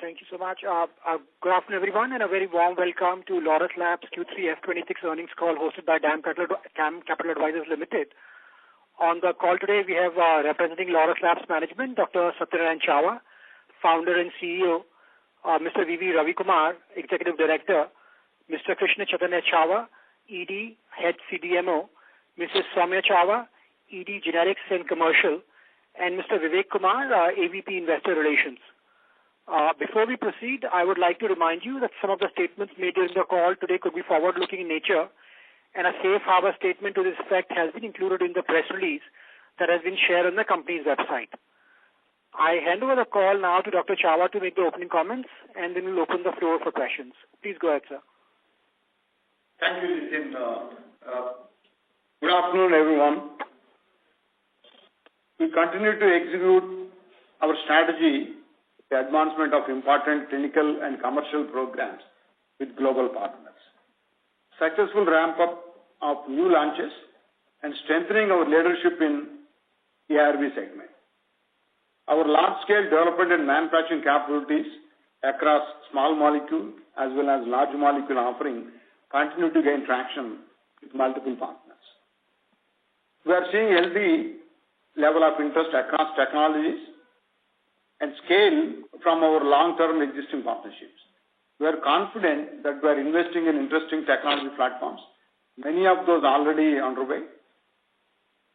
Thank you so much. Good afternoon, everyone, and a very warm welcome to Laurus Labs Q3 FY26 earnings call hosted by DAM Capital Advisors Limited. On the call today, we have representing Laurus Labs management, Dr. Satyanarayan Chava, founder and CEO, Mr. V.V. Ravi Kumar, Executive Director, Mr. Krishna Chaitanya Chava, ED, Head CDMO, Mrs. Soumya Chava, ED Generics and Commercial, and Mr. Vivek Kumar, AVP Investor Relations. Before we proceed, I would like to remind you that some of the statements made during the call today could be forward-looking in nature, and a safe harbor statement to this effect has been included in the press release that has been shared on the company's website. I hand over the call now to Dr. Chava to make the opening comments, and then we'll open the floor for questions. Please go ahead, sir. Thank you, Nitin. Good afternoon, everyone. We continue to execute our strategy, the advancement of important clinical and commercial programs with global partners, successful ramp-up of new launches, and strengthening our leadership in ARV segment. Our large-scale development and manufacturing capabilities across small molecule as well as large molecule offering continue to gain traction with multiple partners. We are seeing healthy level of interest across technologies and scale from our long-term existing partnerships. We are confident that we are investing in interesting technology platforms, many of those already underway.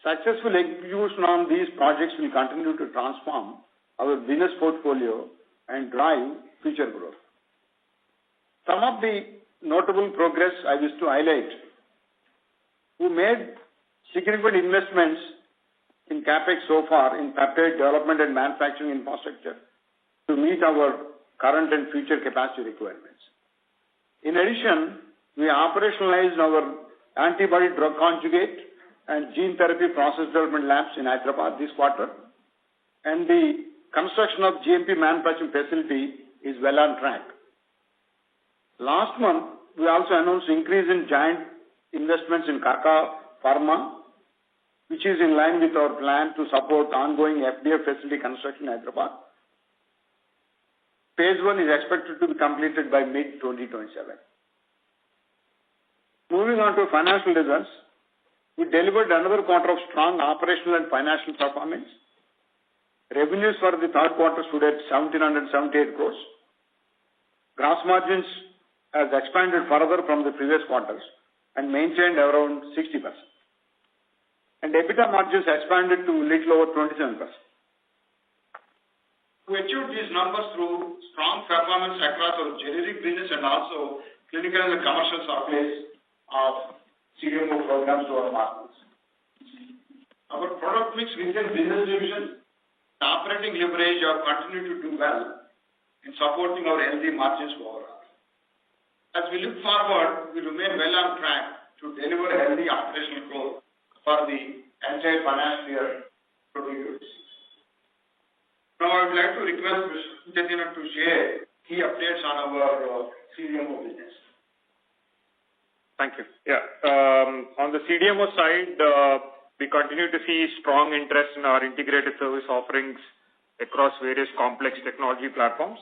Successful execution on these projects will continue to transform our business portfolio and drive future growth. Some of the notable progress I wish to highlight. We made significant investments in CapEx so far in peptide development and manufacturing infrastructure to meet our current and future capacity requirements. In addition, we operationalized our antibody drug conjugate and gene therapy process development labs in Hyderabad this quarter, and the construction of GMP manufacturing facility is well on track. Last month, we also announced increase in giant investments in Concall Pharma, which is in line with our plan to support ongoing FDA facility construction in Hyderabad. Phase 1 is expected to be completed by mid-2027. Moving on to financial results, we delivered another quarter of strong operational and financial performance. Revenues for the third quarter stood at 1,778 crores. Gross margins has expanded further from the previous quarters and maintained around 60%. And EBITDA margins expanded to a little over 27%. We achieved these numbers through strong performance across our generic business and also clinical and commercial supplies of CDMO programs to our partners. Our product mix within business division, the operating leverage have continued to do well in supporting our healthy margins overall. As we look forward, we remain well on track to deliver healthy operational growth for the entire financial year 2026. Now, I would like to request Mr. Chaitanya to share key updates on our CDMO business. Thank you. On the CDMO side, we continue to see strong interest in our integrated service offerings across various complex technology platforms.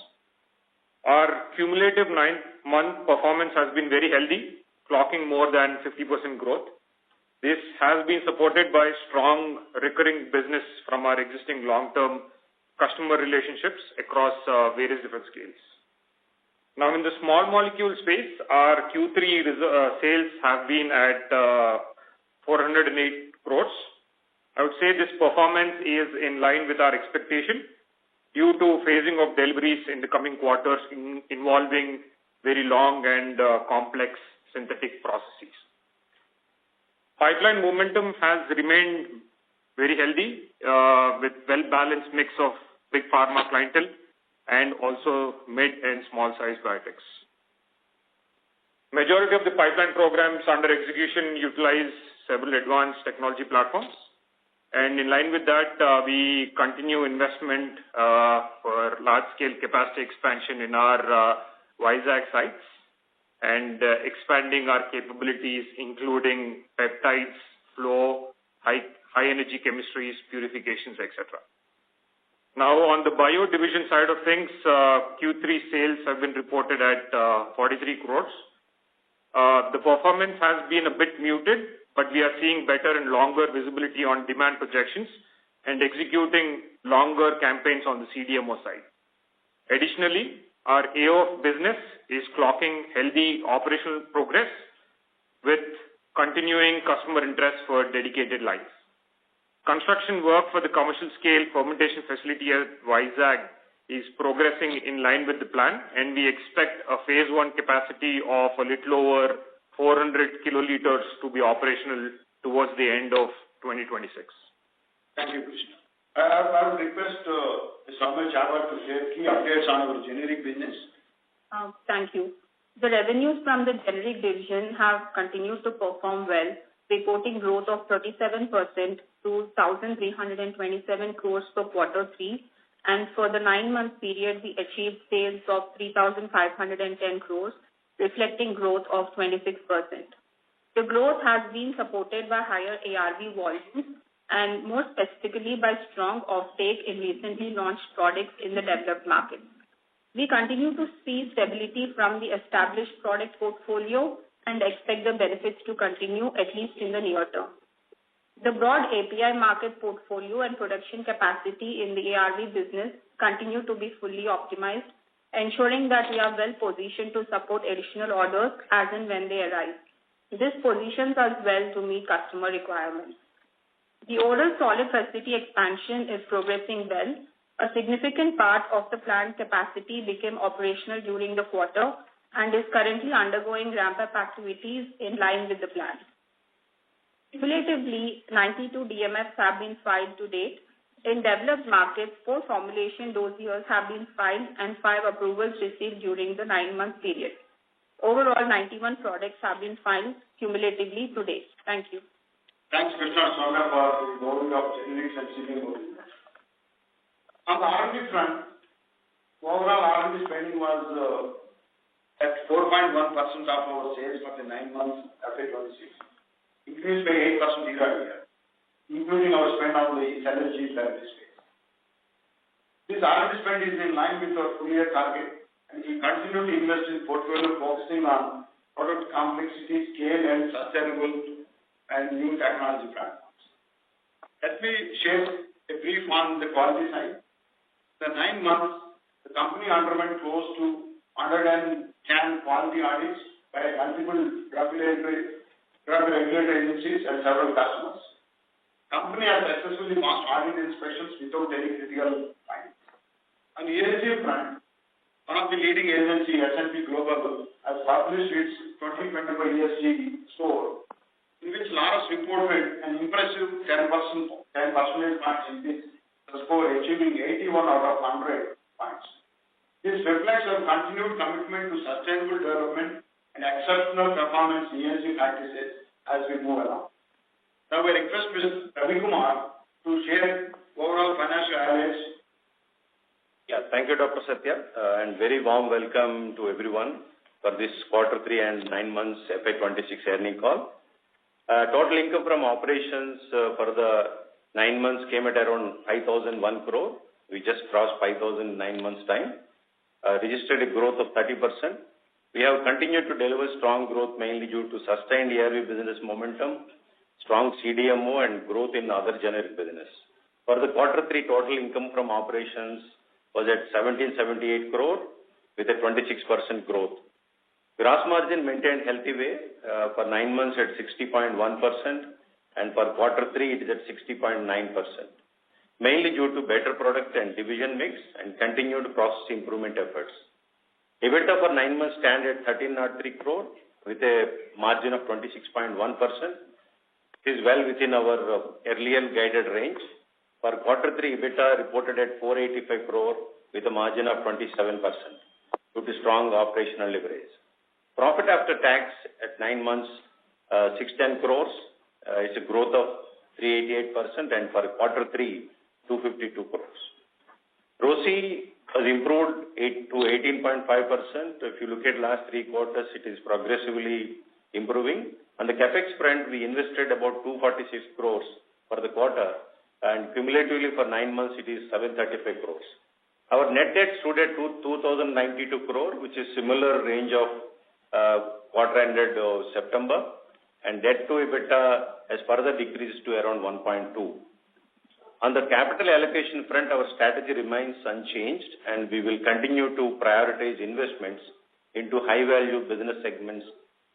Our cumulative 9-month performance has been very healthy, clocking more than 50% growth. This has been supported by strong recurring business from our existing long-term customer relationships across various different scales. Now, in the small molecule space, our Q3 sales have been at 408 crores. I would say this performance is in line with our expectation due to phasing of deliveries in the coming quarters involving very long and complex synthetic processes. Pipeline momentum has remained very healthy with well-balanced mix of big pharma clientele and also mid and small-sized biotechs. Majority of the pipeline programs under execution utilize several advanced technology platforms. And in line with that, we continue investment for large-scale capacity expansion in our Vizag sites and expanding our capabilities, including peptides, flow, high-energy chemistries, purifications, etc. Now, on the bio division side of things, Q3 sales have been reported at 43 crores. The performance has been a bit muted, but we are seeing better and longer visibility on demand projections and executing longer campaigns on the CDMO side. Additionally, our AO business is clocking healthy operational progress with continuing customer interest for dedicated lines. Construction work for the commercial scale fermentation facility at Vizag is progressing in line with the plan, and we expect a phase 1 capacity of a little over 400 kiloliters to be operational towards the end of 2026. Thank you, Krishna. I would request Shravya to share key updates on our generic business. Thank you. The revenues from the generic division have continued to perform well, reporting growth of 37% to 1,327 crores for quarter 3, and for the 9-month period, we achieved sales of 3,510 crores, reflecting growth of 26%. The growth has been supported by higher ARV volumes and more specifically by strong offtake in recently launched products in the developed markets. We continue to see stability from the established product portfolio and expect the benefits to continue at least in the near term. The broad API market portfolio and production capacity in the ARV business continue to be fully optimized, ensuring that we are well positioned to support additional orders as and when they arise. This positions us well to meet customer requirements. The oral solid facility expansion is progressing well. A significant part of the plant capacity became operational during the quarter and is currently undergoing ramp-up activities in line with the plan. Cumulatively, 92 DMFs have been filed to date. In developed markets, 4 formulation dossiers have been filed and 5 approvals received during the 9-month period. Overall, 91 products have been filed cumulatively to date. Thank you. Thanks, Krishna and Shravya, for the overview of generics and CDMO. On the R&D front, overall R&D spending was at 4.1% of our sales for the 9 months FY26, increased by 8% year-on-year, including our spend on the cell and gene therapy space. This R&D spend is in line with our full-year target, and we continue to invest in portfolio focusing on product complexity, scale, and sustainable and new technology platforms. Let me share a brief on the quality side. The 9 months, the company underwent close to 110 quality audits by multiple regulatory agencies and several customers. Company has successfully passed audit inspections without any critical findings. On the ESG front, one of the leading agencies, S&P Global, has published its 2025 ESG score, in which Laurus reported an impressive 10 percentage points increase, the score achieving 81 out of 100 points. This reflects our continued commitment to sustainable development and exceptional performance in ESG practices as we move along. Now, we request Mr. Ravi Kumar to share overall financial highlights. Yeah, thank you, Dr. Satya, and very warm welcome to everyone for this quarter 3 and 9 months FY26 earnings call. Total income from operations for the 9 months came at around 5,001 crore. We just crossed 5,000 in 9 months' time, registered a growth of 30%. We have continued to deliver strong growth mainly due to sustained ARV business momentum, strong CDMO, and growth in other generic business. For the quarter 3, total income from operations was at 1,778 crore with a 26% growth. Gross margin maintained healthy way for 9 months at 60.1%, and for quarter 3 it is at 60.9%, mainly due to better product and division mix and continued process improvement efforts. EBITDA for 9 months stand at 1,303 crore with a margin of 26.1%. It is well within our earlier guided range. For quarter 3, EBITDA reported at 485 crore with a margin of 27% due to strong operational leverage. Profit after tax at 9 months, 610 crores. It's a growth of 388%, and for quarter 3, 252 crores. ROCE has improved to 18.5%. If you look at last 3 quarters, it is progressively improving. On the capex front, we invested about 246 crores for the quarter, and cumulatively for 9 months it is 735 crores. Our net debt stood at 2,092 crore, which is similar range of quarter ended September, and debt to EBITDA has further decreased to around 1.2. On the capital allocation front, our strategy remains unchanged, and we will continue to prioritize investments into high-value business segments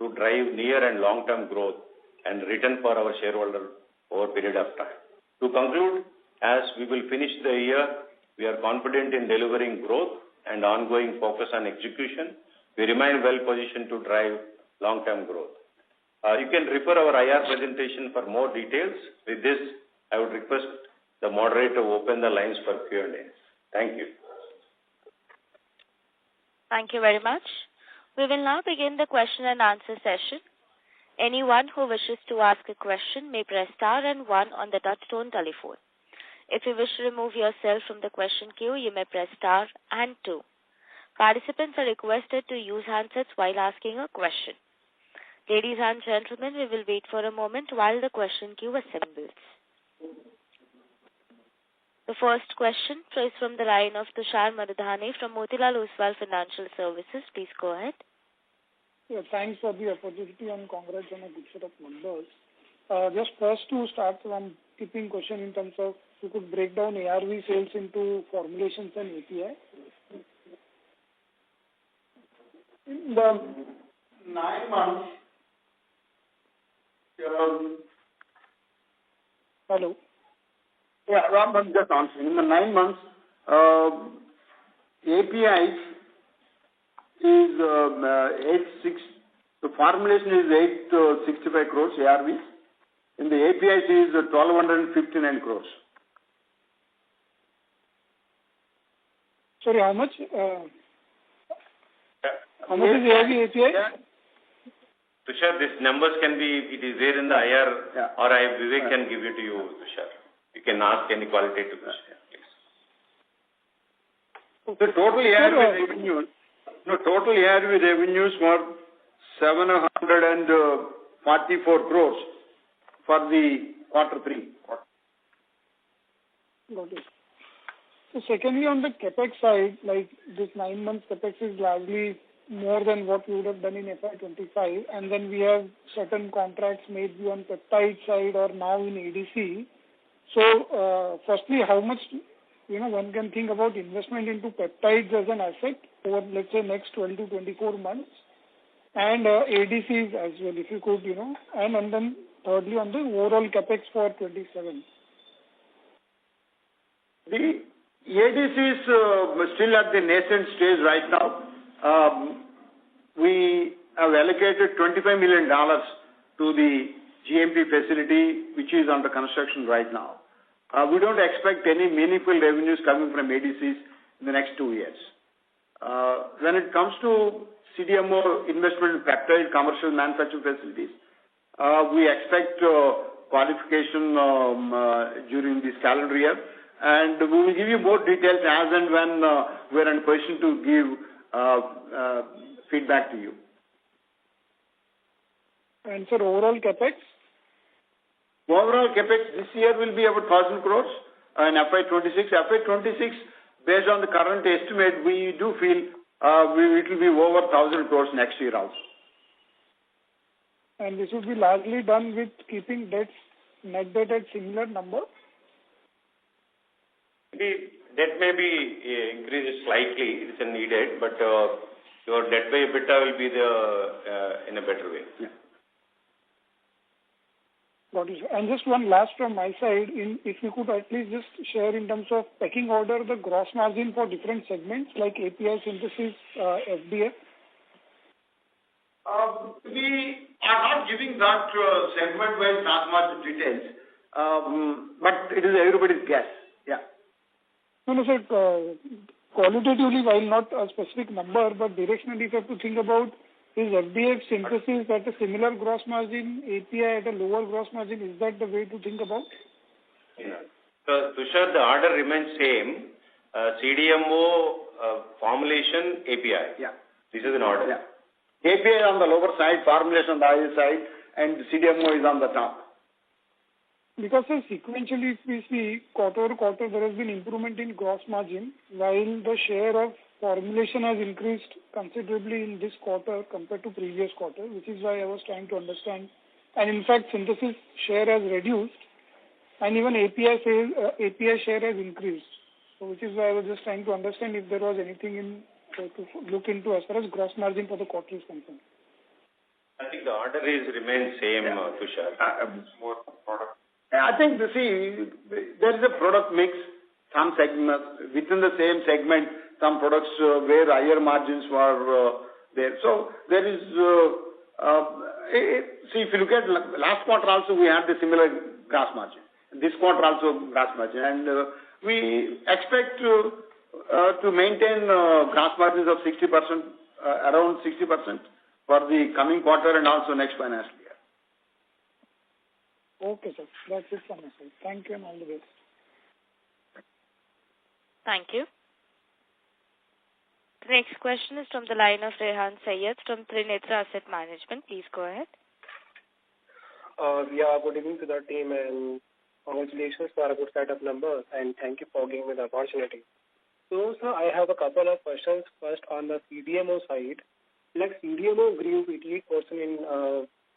to drive near and long-term growth and return for our shareholder over a period of time. To conclude, as we will finish the year, we are confident in delivering growth and ongoing focus on execution. We remain well positioned to drive long-term growth. You can refer our IR presentation for more details. With this, I would request the moderator to open the lines for Q&A. Thank you. Thank you very much. We will now begin the question and answer session. Anyone who wishes to ask a question may press star and 1 on the touchtone telephone. If you wish to remove yourself from the question queue, you may press star and 2. Participants are requested to use handsets while asking a question. Ladies and gentlemen, we will wait for a moment while the question queue assembles. The first question is from the line of Tushar Madhane from Motilal Oswal Financial Services. Please go ahead. Yeah, thanks for the opportunity and congrats on a good set of numbers. Just first to start one keeping question in terms of you could break down ARV sales into formulations and API. In the 9 months, Hello. Yeah, Ram, I'm just answering. In the 9 months, APIs is 86. The formulation is 865 crores ARVs. In the APIs is 1,259 crores. Sorry, how much? How much is ARV API? Yeah. Tushar, these numbers can be, it is there in the IR, or Vivek can give it to you, Tushar. You can ask any qualitative question, please. The total ARV revenues were 744 crores for the quarter 3. Got it. So secondly, on the capex side, like this 9 months capex is largely more than what we would have done in FY25, and then we have certain contracts maybe on peptide side or now in ADC. So, firstly, how much, one can think about investment into peptides as an asset over, let's say, next 12 to 24 months, and ADCs as well, if you could, and then thirdly, on the overall capex for 27. The ADC is still at the nascent stage right now. We have allocated $25 million to the GMP facility, which is under construction right now. We don't expect any meaningful revenues coming from ADCs in the next 2 years. When it comes to CDMO investment in peptide commercial manufacturing facilities, we expect qualification during this calendar year, and we will give you more details as and when we're in a position to give feedback to you. And for overall capex? Overall capex this year will be about 1,000 crores in FY26. FY26, based on the current estimate, we do feel it will be over 1,000 crores next year also. And this would be largely done with keeping net debt at similar number? The debt may be increased slightly, it's needed, but your debt by EBITDA will be in a better way. Yeah. Got it. And just one last from my side, if you could at least just share in terms of pecking order the gross margin for different segments like API synthesis, FDF. We are not giving that segment-wise that much details, but it is everybody's guess. Yeah. No, sir. Qualitatively, while not a specific number, but directionally, if you have to think about is FDF synthesis at a similar gross margin, API at a lower gross margin, is that the way to think about? Yeah. So, Tushar, the order remains same. CDMO, formulation, API. Yeah. This is an order. Yeah. API on the lower side, formulation on the higher side, and CDMO is on the top. because sequentially, if we see quarter-over-quarter, there has been improvement in gross margin, while the share of formulation has increased considerably in this quarter compared to previous quarter, which is why I was trying to understand. And in fact, synthesis share has reduced, and even API share has increased. So, which is why I was just trying to understand if there was anything to look into as far as gross margin for the quarter is concerned. I think the order remains same, Tushar. More product. I think, there is a product mix, some segments, within the same segment, some products where higher margins were there. So, there is, if you look at last quarter also, we had the similar gross margin. This quarter also gross margin. And we expect to maintain gross margins of 60%, around 60% for the coming quarter and also next financial year. Okay, sir. That's it from my side. Thank you and all the best. Thank you. The next question is from the line of Rehan Syed from Trinetra Asset Management. Please go ahead. Good evening to the team and congratulations for a good set of numbers and thank you for giving me the opportunity. So, sir, I have a couple of questions. First, on the CDMO side, like CDMO grew 88% in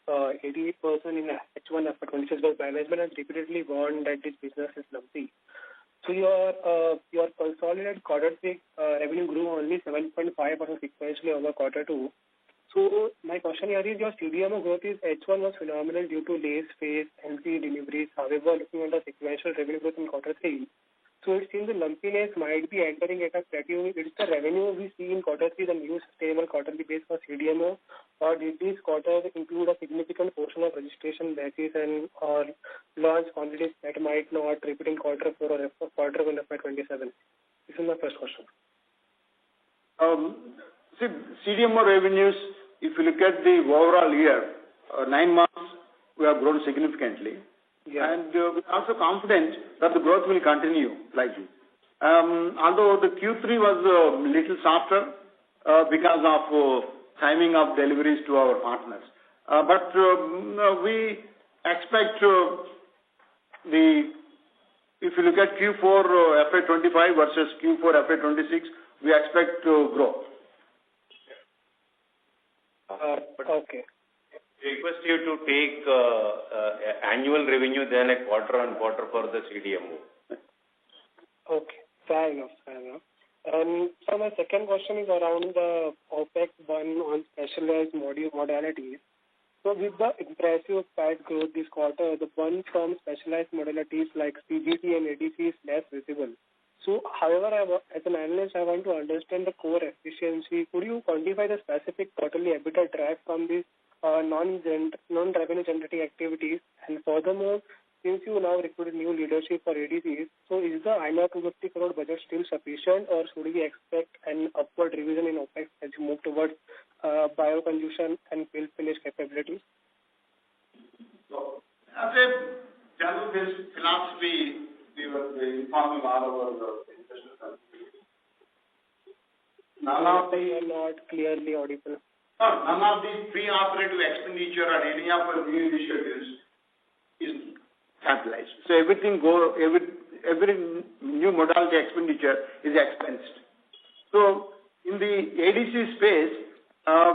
H1 FY26, but management has repeatedly warned that this business is lumpy. So your consolidated quarter 3 revenue grew only 7.5% sequentially over quarter 2. So my question here is, your CDMO growth is H1 was phenomenal due to late phase NC deliveries. However, looking at the sequential revenue growth in quarter 3, so it seems the lumpiness might be entering at a plateau. It's the revenue we see in quarter 3 the new sustainable quarterly base for CDMO, or did this quarter include a significant portion of registration batches and or launch quantities that might not repeat in quarter 4 or quarter 1 of FY27? This is my first question. CDMO revenues, if you look at the overall year, 9 months, we have grown significantly. Yeah. And we're also confident that the growth will continue like this. Although the Q3 was a little softer because of timing of deliveries to our partners. But we expect if you look at Q4 FY25 versus Q4 FY26, we expect to grow. Okay. Request you to take annual revenue then a quarter on quarter for the CDMO. Okay, fair enough. And so my second question is around the OPEX one on specialized modalities. So with the impressive PAT growth this quarter, the one from specialized modalities like CGT and ADC is less visible. So, however, as an analyst, I want to understand the core efficiency. Could you quantify the specific quarterly EBITDA drag from these non-revenue generating activities? And furthermore, since you now recruited new leadership for ADCs, so is the INR 250 crore budget still sufficient, or should we expect an upward revision in OPEX as you move towards bioconjugation and fill finish capabilities? So, as a general philosophy, we were informing all our investors. They are not clearly audible. None of the pre-operative expenditure or any of our new initiatives is capitalized. So every new modality expenditure is expensed. So in the ADC space,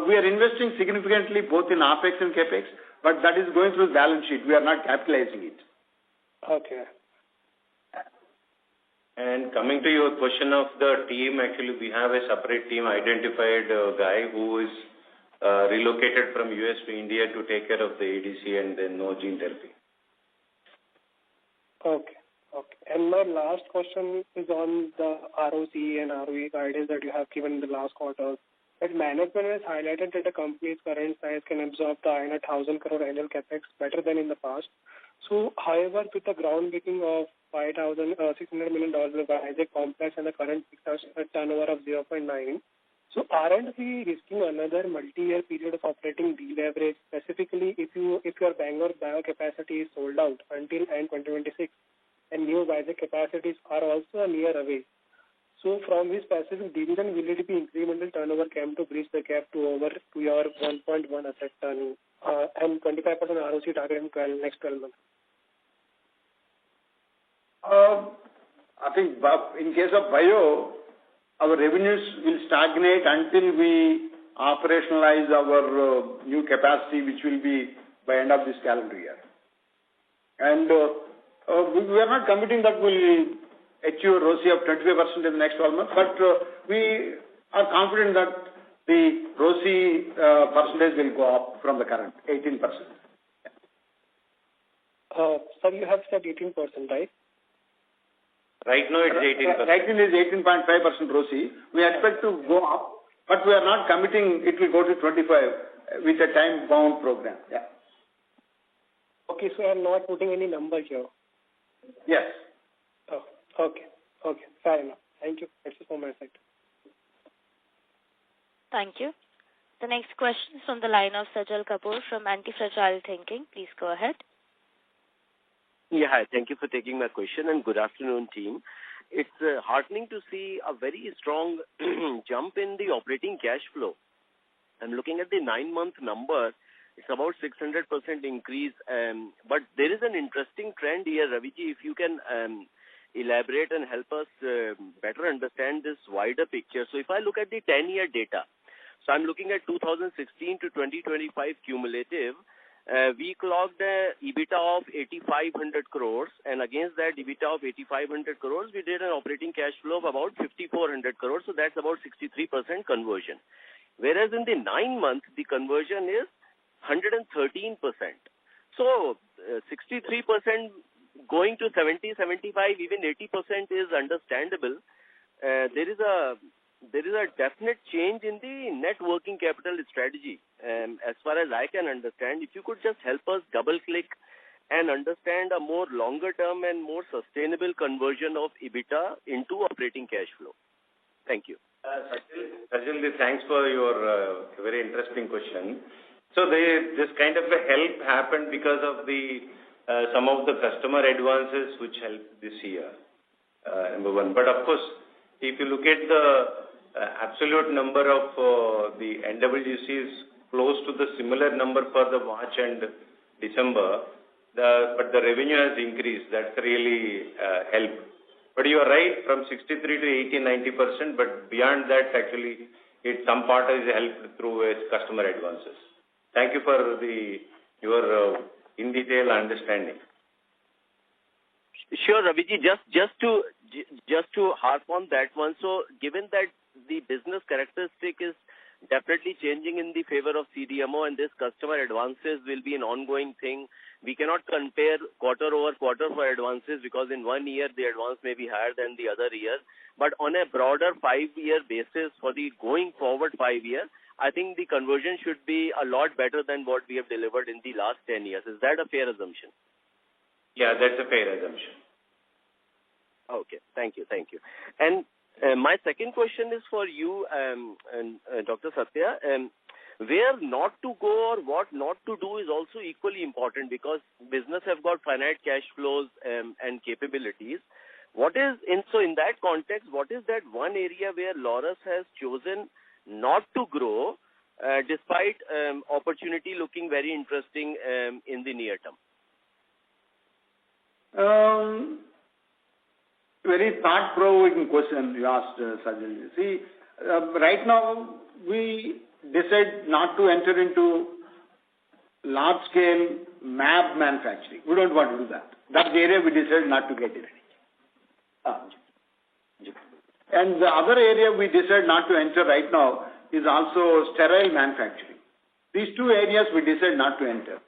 we are investing significantly both in OPEX and CAPEX, but that is going through the balance sheet. We are not capitalizing it. Okay. And coming to your question of the team, actually we have a separate team identified guy who is relocated from US to India to take care of the ADC and then no gene therapy. Okay. And my last question is on the ROC and ROE guidance that you have given in the last quarter. That management has highlighted that the company's current size can absorb the 1,000 crore annual capex better than in the past. So, however, with the groundbreaking of $600 million of Vizag complex and the current turnover of 0.9, so aren't we risking another multi-year period of operating deleverage, specifically if your Bangalore bio capacity is sold out until end 2026 and new Vizag capacities are also a year away? So from this specific division, will it be incremental turnover came to bridge the gap to your 1.1 asset turn and 25% ROC target in next 12 months? I think in case of bio, our revenues will stagnate until we operationalize our new capacity, which will be by end of this calendar year. And we are not committing that we'll achieve a ROCE of 25% in the next 12 months, but we are confident that the ROCE percentage will go up from the current 18%. Sir, you have said 18%, right? Right now it's 18%. Right now it is 18.5% ROCE. We expect to go up, but we are not committing it will go to 25 with a time-bound program. Yeah. Okay, so I'm not putting any number here. Yes. Oh, okay. Okay, fair enough. Thank you. That's it from my side. Thank you. The next question is from the line of Sajal Kapoor from Anti-Fragile Thinking. Please go ahead. Yeah, hi. Thank you for taking my question and good afternoon, team. It's heartening to see a very strong jump in the operating cash flow. I'm looking at the 9-month number. It's about 600% increase. But there is an interesting trend here, Raviji. If you can elaborate and help us better understand this wider picture. So if I look at the 10-year data, so I'm looking at 2016 to 2025 cumulative, we clocked a EBITDA of 8,500 crores, and against that EBITDA of 8,500 crores, we did an operating cash flow of about 5,400 crores, so that's about 63% conversion. Whereas in the 9 months, the conversion is 113%. So 63% going to 70, 75, even 80% is understandable. There is a definite change in the net working capital strategy. As far as I can understand, if you could just help us double-click and understand a more longer-term and more sustainable conversion of EBITDA into operating cash flow. Thank you. Sajal, thanks for your very interesting question. So this kind of a help happened because of the some of the customer advances which helped this year, number one. But of course, if you look at the absolute number of the NWC is close to the similar number for the March and December, but the revenue has increased. That's really helped. But you are right, from 63 to 80-90%, but beyond that, actually, some part is helped through customer advances. Thank you for your in detail understanding. Sure, Raviji. Just to harp on that one. So, given that the business characteristic is definitely changing in the favor of CDMO, and this customer advances will be an ongoing thing. We cannot compare quarter over quarter for advances because in 1 year the advance may be higher than the other year. But on a broader 5-year basis for the going forward 5 years, I think the conversion should be a lot better than what we have delivered in the last 10 years. Is that a fair assumption? Yeah, that's a fair assumption. Okay, thank you. And my second question is for you, Dr. Satya. Where not to go or what not to do is also equally important because business have got finite cash flows and capabilities. In that context, what is that one area where Laurus has chosen not to grow despite opportunity looking very interesting in the near term? Very thought-provoking question you asked, Sajal. See, right now we decide not to enter into large-scale MAB manufacturing. We don't want to do that. That's the area we decided not to get in. And the other area we decided not to enter right now is also sterile manufacturing. These two areas we decided not to enter.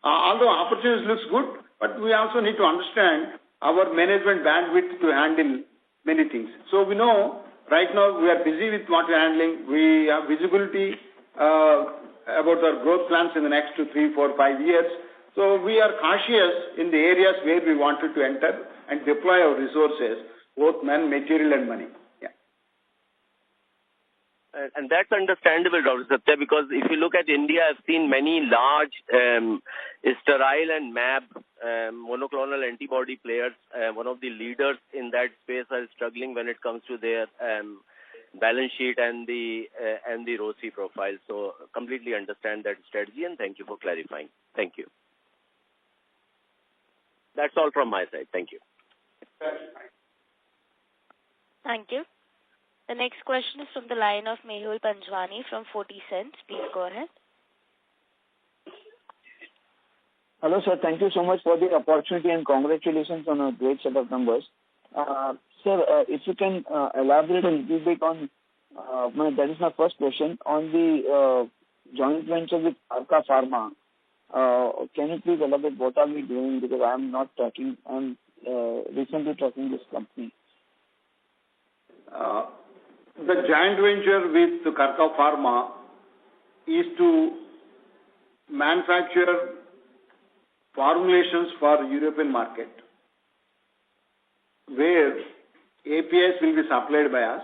Although opportunities looks good, but we also need to understand our management bandwidth to handle many things. So we know right now we are busy with what we are handling. We have visibility about our growth plans in the next 2, 3, 4, 5 years. So we are cautious in the areas where we wanted to enter and deploy our resources, both man, material and money. And that's understandable, Dr. Satya, because if you look at India, I've seen many large sterile and MAB monoclonal antibody players. One of the leaders in that space are struggling when it comes to their balance sheet and the ROCE profile. So completely understand that strategy and thank you for clarifying. Thank you. That's all from my side. Thank you. Thank you. The next question is from the line of Mehul Panjwani from 40 Cents. Please go ahead. Hello, sir. Thank you so much for the opportunity and congratulations on a great set of numbers. Sir, if you can elaborate a little bit on, that is my first question, on the joint venture with Arca Pharma. Can you please elaborate what are we doing? Because I'm recently tracking this company. The joint venture with Arca Pharma is to manufacture formulations for European market, where APIs will be supplied by us,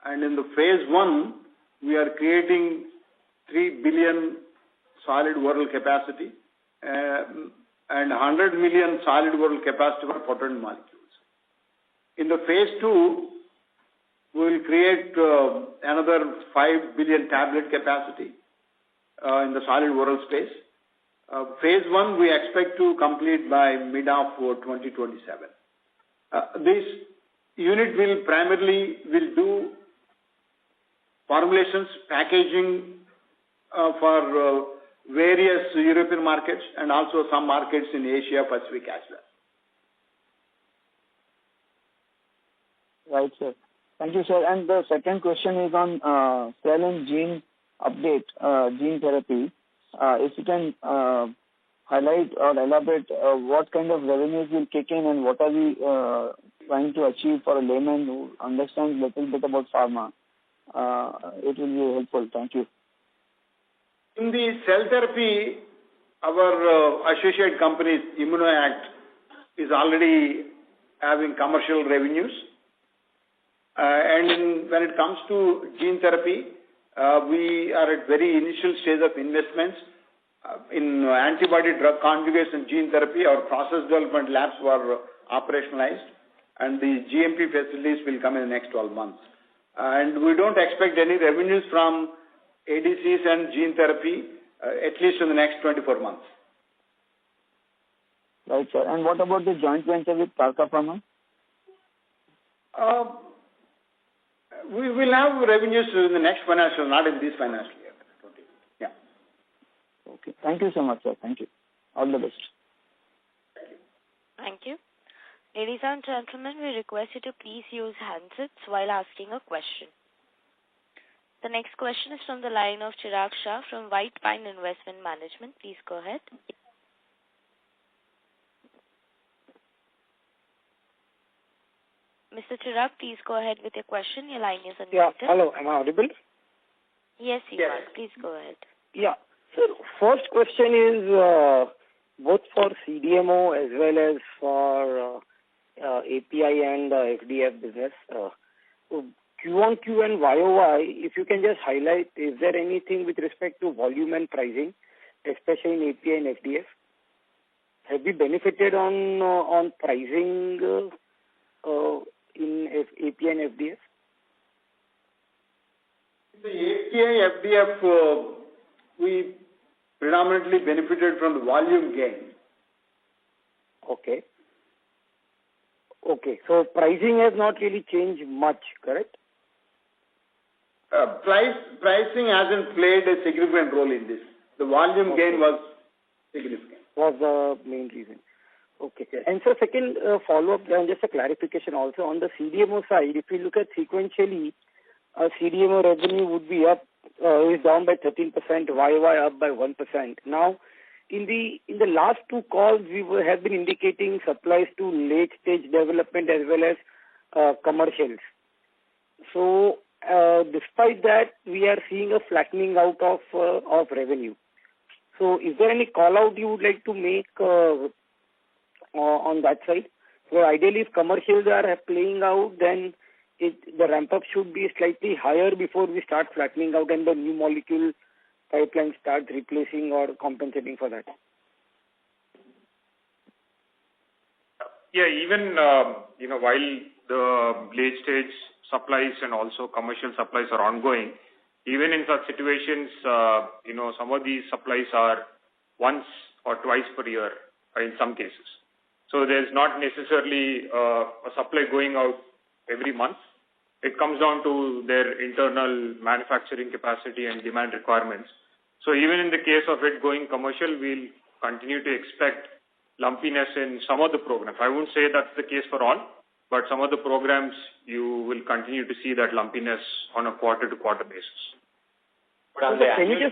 and in the phase 1, we are creating 3 billion solid oral capacity and 100 million solid oral capacity for potent molecules. In the phase 2, we will create another 5 billion tablet capacity in the solid oral space. Phase 1 we expect to complete by mid of 2027. This unit will primarily do formulations, packaging for various European markets and also some markets in Asia Pacific as well. Right, sir. Thank you, sir. And the second question is on cell and gene update, gene therapy. If you can highlight or elaborate what kind of revenues will kick in and what are we trying to achieve for a layman who understands a little bit about pharma, it will be helpful. Thank you. In the cell therapy, our associate company, ImmunoAct, is already having commercial revenues. And when it comes to gene therapy, we are at very initial stage of investments in antibody drug conjugates and gene therapy. Our process development labs were operationalized, and the GMP facilities will come in the next 12 months. And we don't expect any revenues from ADCs and gene therapy, at least in the next 24 months. Right, sir. And what about the joint venture with Arca Pharma? We will have revenues in the next financial, not in this financial year. Yeah. Okay. Thank you so much, sir. Thank you. All the best. Thank you. Ladies and gentlemen, we request you to please use handsets while asking a question. The next question is from the line of Chirag Shah from White Pine Investment Management. Please go ahead. Mr. Chirag, please go ahead with your question. Your line is unmuted. Yeah. Hello. Am I audible? Yes, you are. Please go ahead. Yeah. So first question is both for CDMO as well as for API and FDF business. Q1Q and YOY, if you can just highlight, is there anything with respect to volume and pricing, especially in API and FDF? Have we benefited on pricing in API and FDF? The API, FDF, we predominantly benefited from the volume gain. Okay. Okay. So pricing has not really changed much, correct? Pricing hasn't played a significant role in this. The volume gain was significant. Was the main reason. Okay. And so second follow-up, just a clarification also on the CDMO side. If you look at sequentially, CDMO revenue would be up, is down by 13%, YY up by 1%. Now, in the last two calls, we have been indicating supplies to late-stage development as well as commercials. So, despite that, we are seeing a flattening out of revenue. So, is there any call-out you would like to make on that side? So, ideally, if commercials are playing out, then the ramp-up should be slightly higher before we start flattening out and the new molecule pipeline starts replacing or compensating for that. Yeah, even, while the late-stage supplies and also commercial supplies are ongoing, even in such situations, some of these supplies are once or twice per year in some cases. So there's not necessarily a supply going out every month. It comes down to their internal manufacturing capacity and demand requirements. So even in the case of it going commercial, we'll continue to expect lumpiness in some of the programs. I won't say that's the case for all, but some of the programs you will continue to see that lumpiness on a quarter-to-quarter basis. But on the annual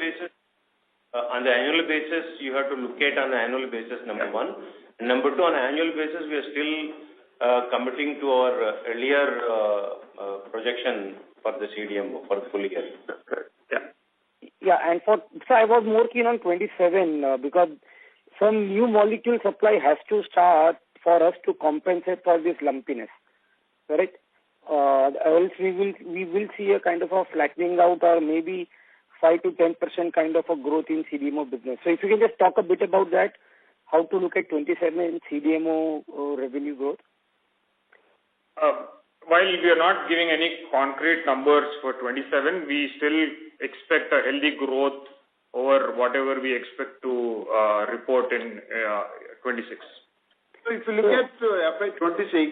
basis, you have to look at on an annual basis, number one. And number two, on an annual basis, we are still committing to our earlier projection for the CDMO for the full year. Yeah, and so I was more keen on 27 because some new molecule supply has to start for us to compensate for this lumpiness, correct? Else we will see a kind of a flattening out or maybe 5 to 10% kind of a growth in CDMO business. So if you can just talk a bit about that, how to look at 27 in CDMO revenue growth? While we are not giving any concrete numbers for 27, we still expect a healthy growth over whatever we expect to report in 26. So if you look at FY26,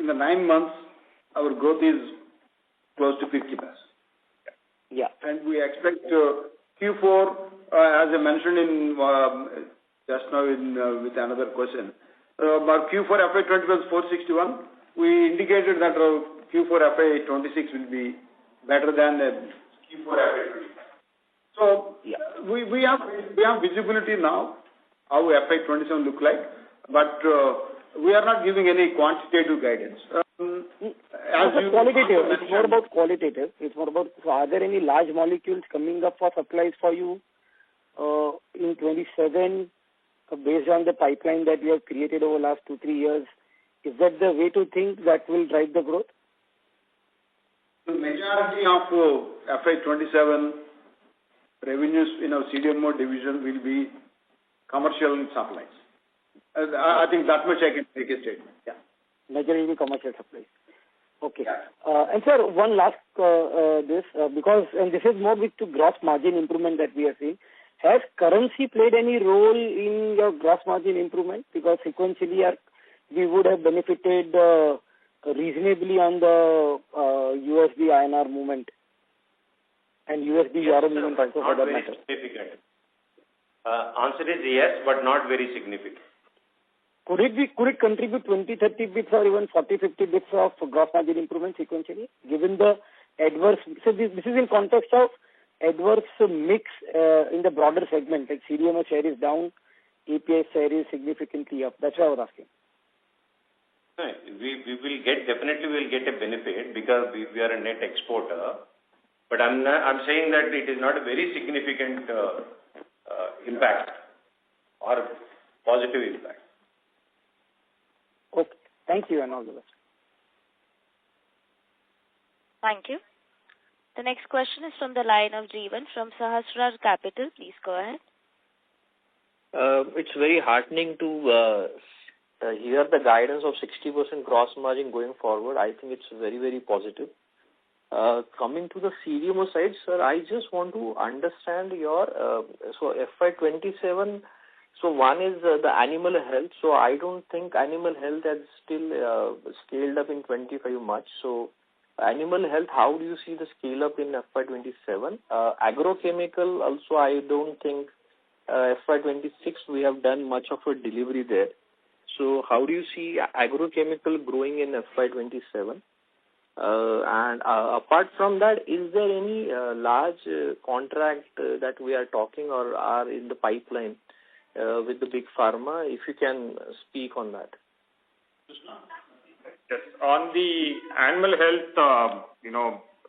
in the 9 months, our growth is close to 50%. Yeah. And we expect Q4, as I mentioned in just now with another question, about Q4 FY20 was 461. We indicated that Q4 FY26 will be better than Q4 FY20. So we have visibility now how FY27 look like, but we are not giving any quantitative guidance. Qualitative. It's more about qualitative. It's more about, so are there any large molecules coming up for supplies for you in 27 based on the pipeline that we have created over the last 2-3 years? Is that the way to think that will drive the growth? The majority of FY27 revenues in our CDMO division will be commercial supplies. I think that much I can make a statement. Yeah. Majority commercial supplies. Okay. And sir, one last because this is more with to gross margin improvement that we are seeing. Has currency played any role in your gross margin improvement? Because sequentially we would have benefited reasonably on the USD INR movement and USD euro movement also for that matter. Significant. Answer is yes, but not very significant. Could it contribute 20-30 bits or even 40-50 bits of gross margin improvement sequentially, given the adverse? So this is in context of adverse mix in the broader segment, like CDMO share is down, API share is significantly up. That's why I was asking. We will get a benefit because we are a net exporter. But I'm saying that it is not a very significant impact or positive impact. Okay. Thank you and all the best. Thank you. The next question is from the line of Jeevan from Sahasrar Capital. Please go ahead. It's very heartening to hear the guidance of 60% gross margin going forward. I think it's very, very positive. Coming to the CDMO side, sir, I just want to understand your so FY27. So one is the animal health. So I don't think animal health has still scaled up in 25 much. So animal health, how do you see the scale up in FY27? Agrochemical also, I don't think FY26 we have done much of a delivery there. So how do you see agrochemical growing in FY27? And apart from that, is there any large contract that we are talking or are in the pipeline with the big pharma? If you can speak on that. Yes. On the animal health,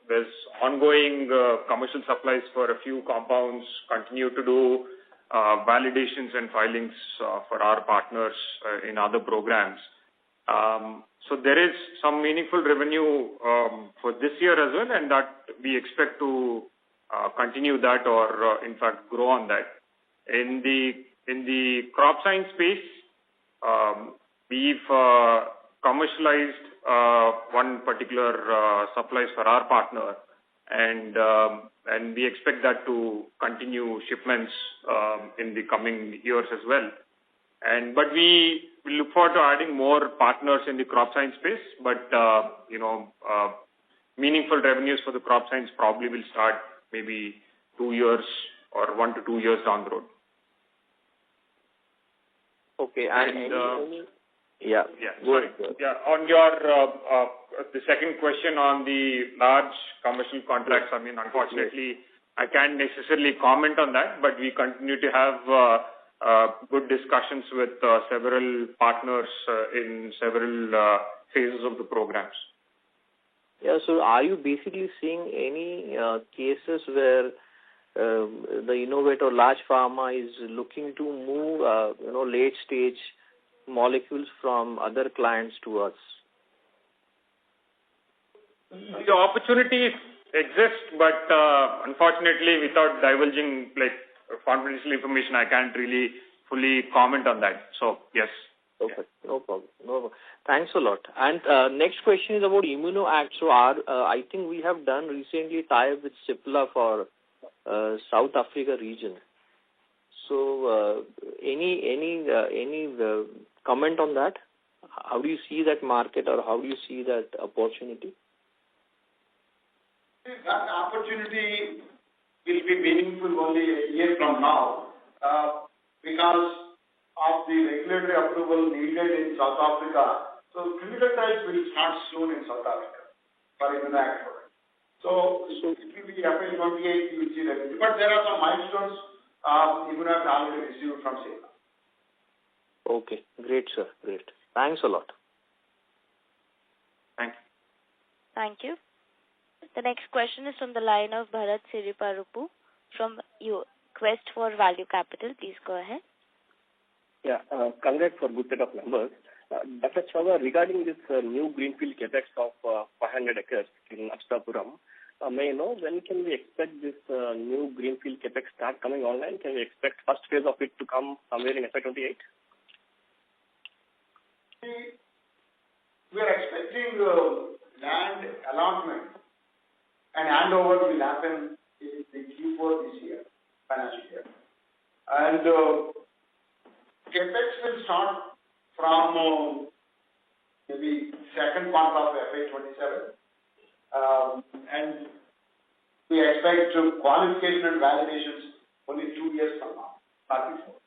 there's ongoing commercial supplies for a few compounds, continue to do validations and filings for our partners in other programs. So there is some meaningful revenue for this year as well, and that we expect to continue that or in fact grow on that. In the crop science space, we've commercialized one particular supplies for our partner, and we expect that to continue shipments in the coming years as well. But we look forward to adding more partners in the crop science space, but, meaningful revenues for the crop science probably will start maybe 2 years or 1 to 2 years down the road. Okay. Yeah. Sorry. Yeah. On your the second question on the large commercial contracts, I mean, unfortunately, I can't necessarily comment on that, but we continue to have good discussions with several partners in several phases of the programs. Yeah. So, are you basically seeing any cases where the innovator, large pharma, is looking to move, late stage molecules from other clients to us? The opportunities exist, but unfortunately, without divulging confidential information, I can't really fully comment on that. So, yes. Okay, no problem. Thanks a lot. And next question is about ImmunoAct. So, I think we have done recently tie-up with Cipla for South Africa region. So, any comment on that? How do you see that market, or how do you see that opportunity? That opportunity will be meaningful only a year from now because of the regulatory approval needed in South Africa. So clinical trials will start soon in South Africa for ImmunoAct product. So it will be FY2028 you will see revenue. But there are some milestones ImmunoAct already received from Siegel. Okay, great, sir. Great. Thanks a lot. Thank you. Thank you. The next question is from the line of Bharat Siriparupu from Quest for Value Capital. Please go ahead. Yeah, congrats for good set of numbers. Dr. Shravya, regarding this new greenfield capex of 500 acres in Ashtapuram, may I know when can we expect this new greenfield capex start coming online? Can we expect first phase of it to come somewhere in FY2028? We are expecting land allotment and handover will happen in the Q4 this year, financial year. And capex will start from maybe second quarter of FY27. And we expect qualification and validations only 2 years from now, not before.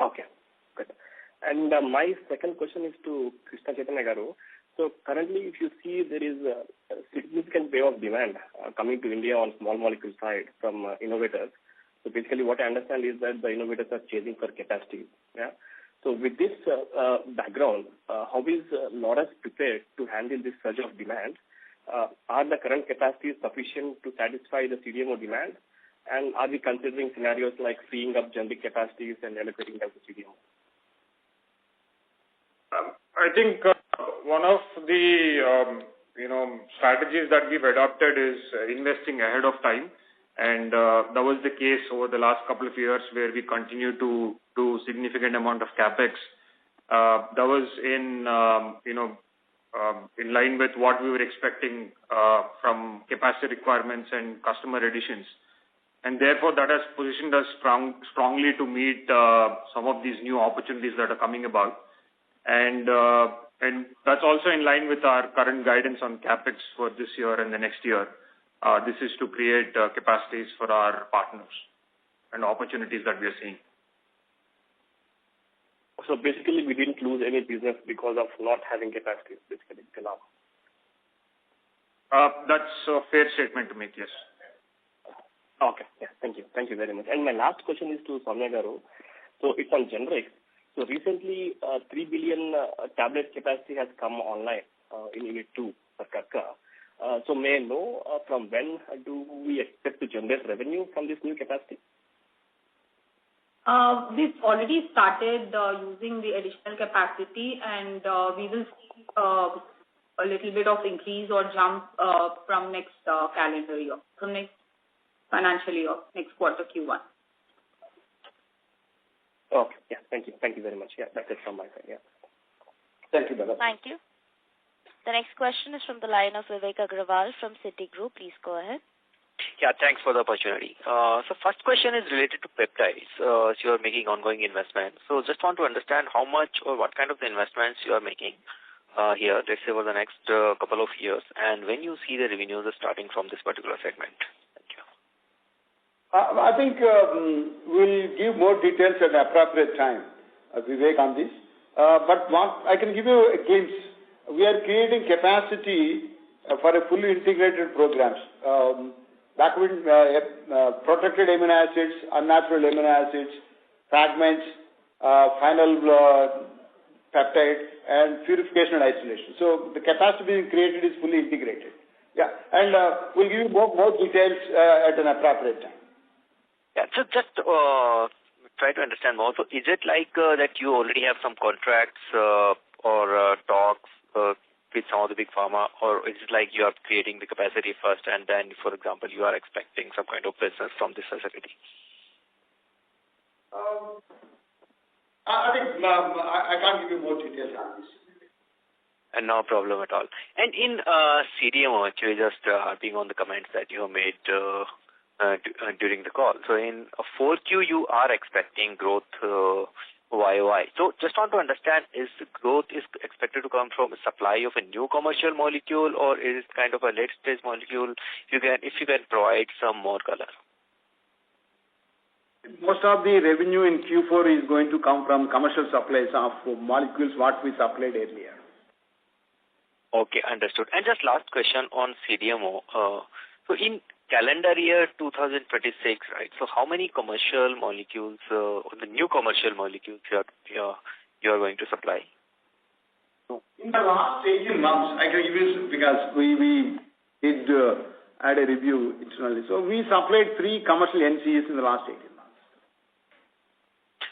Okay, good. And my second question is to Krishna Chaitanya Garu. So currently, if you see, there is a significant wave of demand coming to India on small molecule side from innovators. So basically, what I understand is that the innovators are chasing for capacity. Yeah. So with this background, how is Laurus prepared to handle this surge of demand? Are the current capacities sufficient to satisfy the CDMO demand? And are we considering scenarios like freeing up generic capacities and allocating them to CDMO? I think one of the strategies that we've adopted is investing ahead of time, and that was the case over the last couple of years where we continue to do significant amount of capex. That was in line with what we were expecting from capacity requirements and customer additions, and therefore that has positioned us strongly to meet some of these new opportunities that are coming about. And that's also in line with our current guidance on capex for this year and the next year. This is to create capacities for our partners and opportunities that we are seeing. So basically, we didn't lose any business because of not having capacity, basically, till now. That's a fair statement to make, yes. Okay, yeah, thank you. Thank you very much. And my last question is to Soumya Garu. So it's on generics. So recently, 3 billion tablet capacity has come online in Unit 2 for Karka. So may I know from when do we expect to generate revenue from this new capacity? We've already started using the additional capacity, and we will see a little bit of increase or jump from next calendar year, from next financial year, next quarter Q1. Okay. Yeah. Thank you. Thank you very much. Yeah, that's it from my side. Yeah. Thank you, brother. Thank you. The next question is from the line of Vivek Agrawal from Citigroup. Please go ahead. Yeah, thanks for the opportunity. So first question is related to peptides. So you are making ongoing investments. So just want to understand how much or what kind of the investments you are making here, let's say over the next couple of years, and when you see the revenues are starting from this particular segment. Thank you. I think we'll give more details at the appropriate time, Vivek, on this. But what I can give you a glimpse. We are creating capacity for a fully integrated programs. Backward protected amino acids, unnatural amino acids, fragments, final peptide, and purification and isolation. So the capacity being created is fully integrated. Yeah, and we'll give you more details at an appropriate time. Yeah, so just try to understand more. So is it like that you already have some contracts or talks with some of the big pharma, or is it like you are creating the capacity first and then, for example, you are expecting some kind of business from this facility? I think I can't give you more details on this. And no problem at all. And in CDMO, actually, just harping on the comments that you have made during the call. So in 4Q, you are expecting growth YOY. So just want to understand, is the growth is expected to come from a supply of a new commercial molecule, or is it kind of a late-stage molecule? If you can provide some more color. Most of the revenue in Q4 is going to come from commercial supplies of molecules what we supplied earlier. Okay, understood. And just last question on CDMO. So in calendar year 2026, right? So how many commercial molecules, the new commercial molecules you are going to supply? In the last 18 months, I can give you because we did add a review internally. So we supplied 3 commercial NCEs in the last 18 months.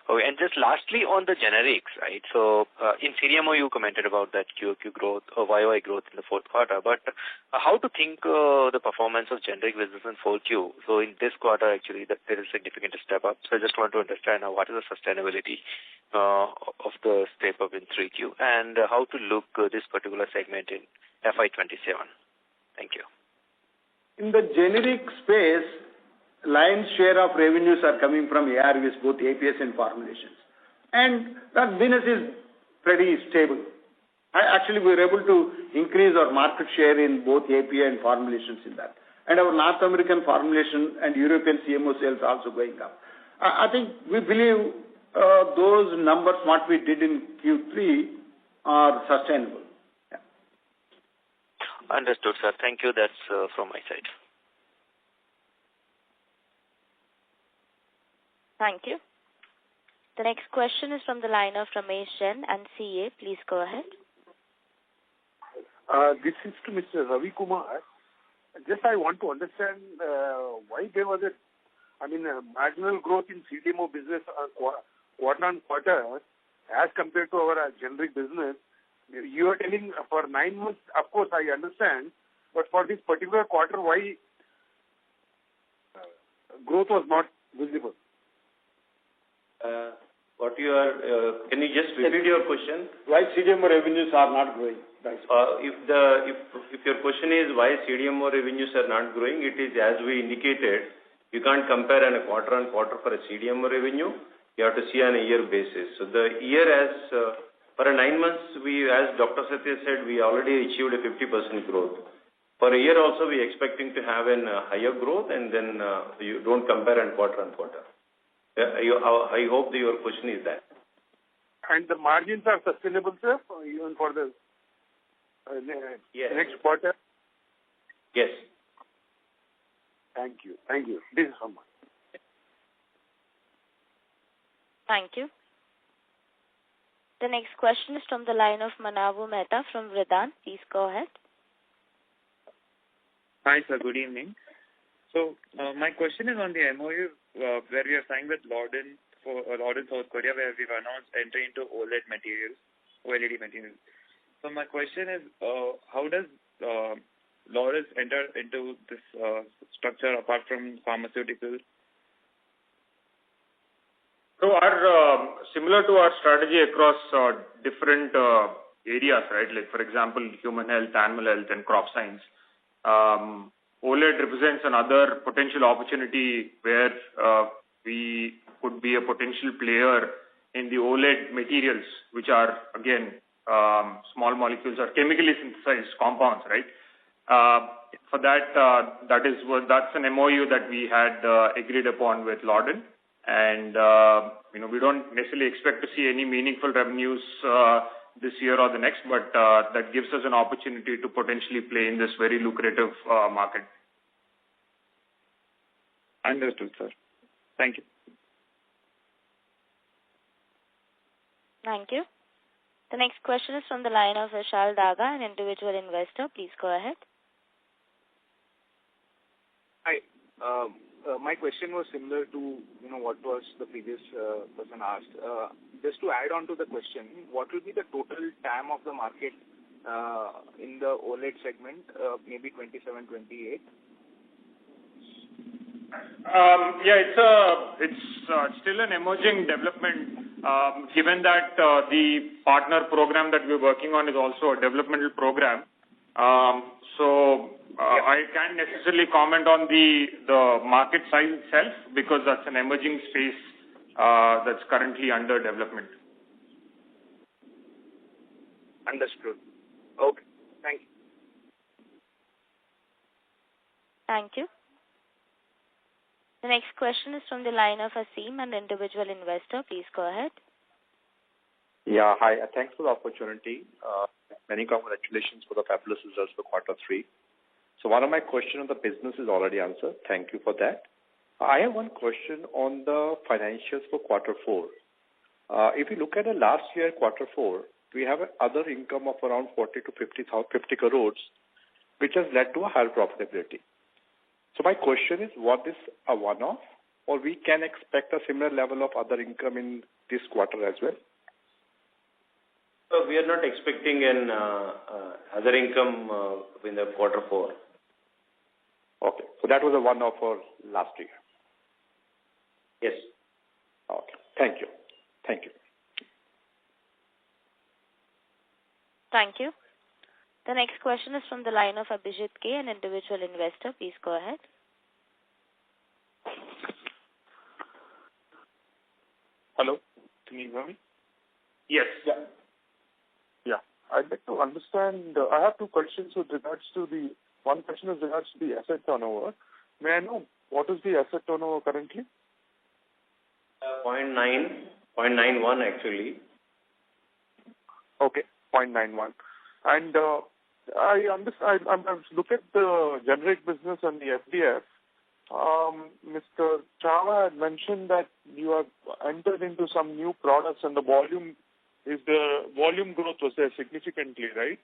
Okay, and just lastly on the generics, right? So in CDMO, you commented about that QOQ growth or YOY growth in the fourth quarter, but how to think the performance of generic business in 4Q? So in this quarter, actually, that there is a significant step up. So I just want to understand what is the sustainability of the step up in 3Q and how to look this particular segment in FY27. Thank you. In the generic space, lion's share of revenues are coming from ARVs, both APS and formulations. And that business is pretty stable. Actually, we were able to increase our market share in both API and formulations in that. And our North American formulation and European CMO sales also going up. I think we believe those numbers, what we did in Q3, are sustainable. Yeah. Understood, sir. Thank you. That's from my side. Thank you. The next question is from the line of Ramesh Jain and CA. Please go ahead. This is to Mr. Ravi Kumar. Just I want to understand why there was marginal growth in CDMO business quarter on quarter as compared to our generic business. You are telling for 9 months, of course I understand, but for this particular quarter, why growth was not visible? Can you just repeat your question? Why CDMO revenues are not growing? If your question is why CDMO revenues are not growing, it is as we indicated, you can't compare on a quarter on quarter for a CDMO revenue. You have to see on a year basis. So the year for 9 months, as Dr. Satya said, we already achieved a 50% growth. For a year also, we are expecting to have a higher growth, and then you don't compare on quarter. I hope that your question is that. And the margins are sustainable, sir, even for the next quarter? Yes. Thank you. This is so much. Thank you. The next question is from the line of Manavu Mehta from Vedant. Please go ahead. Hi, sir. Good evening. So my question is on the MOU where we are signed with Laurus South Korea, where we've announced entry into OLED materials. So my question is, how does Laurus enter into this structure apart from pharmaceuticals? So similar to our strategy across different areas, right? Like, for example, human health, animal health, and crop science. OLED represents another potential opportunity where we could be a potential player in the OLED materials, which are, again, small molecules or chemically synthesized compounds, right? For that, that's an MOU that we had agreed upon with Laurus. And, we don't necessarily expect to see any meaningful revenues this year or the next, but that gives us an opportunity to potentially play in this very lucrative market. Understood, sir. Thank you. Thank you. The next question is from the line of Vishal Daga, an individual investor. Please go ahead. Hi. My question was similar to what was the previous person asked. Just to add on to the question, what will be the total TAM of the market in the OLED segment, maybe 27-28? It's still an emerging development. Given that the partner program that we're working on is also a developmental program, I can't necessarily comment on the market size itself because that's an emerging space that's currently under development. Understood. Okay. Thank you. Thank you. The next question is from the line of Asim, an individual investor. Please go ahead. Yeah, hi. Thanks for the opportunity. Many congratulations for the fabulous results for Q3. So one of my questions on the business is already answered. Thank you for that. I have one question on the financials for Q4. If you look at the last year Q4, we have other income of around 40 to 50 crores, which has led to a higher profitability. So my question is, what is a one-off, or we can expect a similar level of other income in this quarter as well? So we are not expecting an other income in the Q4. Okay. So that was a one-off for last year. Yes. Okay. Thank you. Thank you. Thank you. The next question is from the line of Abhijit K, an individual investor. Please go ahead. Hello. Can you hear me? Yes. Yeah. I'd like to understand. I have two questions with regards to one question is regards to the asset turnover. May I know what is the asset turnover currently? 0.91 actually. Okay, 0.91. And I understand. I'm look at the generic business and the FDF. Mr. Chava had mentioned that you have entered into some new products and the volume growth was there significantly, right?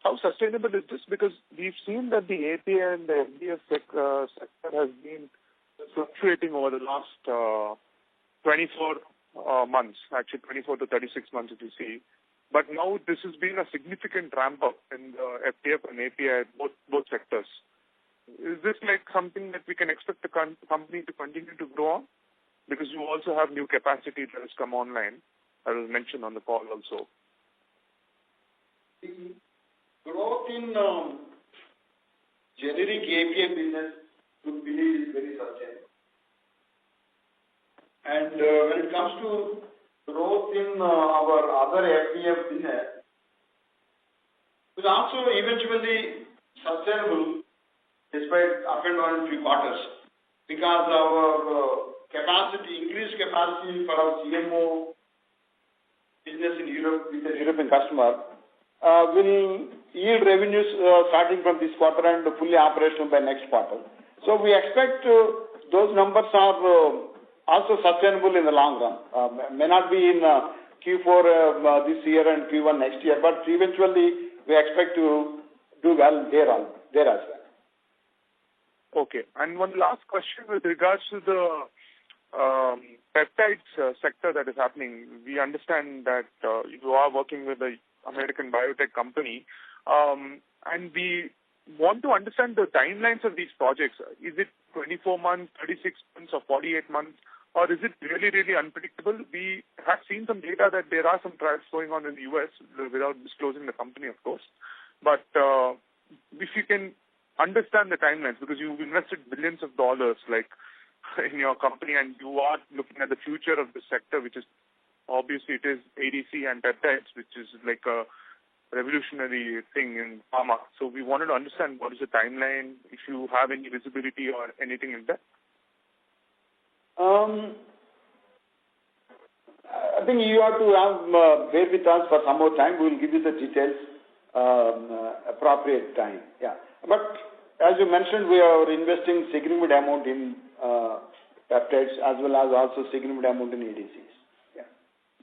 How sustainable is this? Because we've seen that the API and the FDF sector has been fluctuating over the last 24 months, actually 24 to 36 months if you see. But now this has been a significant ramp up in the FDF and API, both sectors. Is this like something that we can expect the company to continue to grow on? Because you also have new capacity that has come online, as was mentioned on the call also. The growth in generic API business, we believe, is very sustainable. And when it comes to growth in our other FDF business, it is also eventually sustainable despite up and down in 3 quarters, because our increased capacity for our CMO business in Europe with the European customer will yield revenues starting from this quarter and fully operational by next quarter. So we expect those numbers are also sustainable in the long run. May not be in Q4 this year and Q1 next year, but eventually we expect to do well there as well. Okay. And one last question with regards to the peptides sector that is happening. We understand that you are working with an American biotech company, and we want to understand the timelines of these projects. Is it 24 months, 36 months, or 48 months? Or is it really, really unpredictable? We have seen some data that there are some trials going on in the US without disclosing the company, of course. But if you can understand the timelines, because you've invested billions of dollars in your company, and you are looking at the future of the sector, which is obviously it is ADC and peptides, which is like a revolutionary thing in pharma. So we wanted to understand what is the timeline, if you have any visibility or anything like that. I think you have to have bear with us for some more time. We will give you the details appropriate time. Yeah, but as you mentioned, we are investing significant amount in peptides as well as also significant amount in ADCs. Yeah.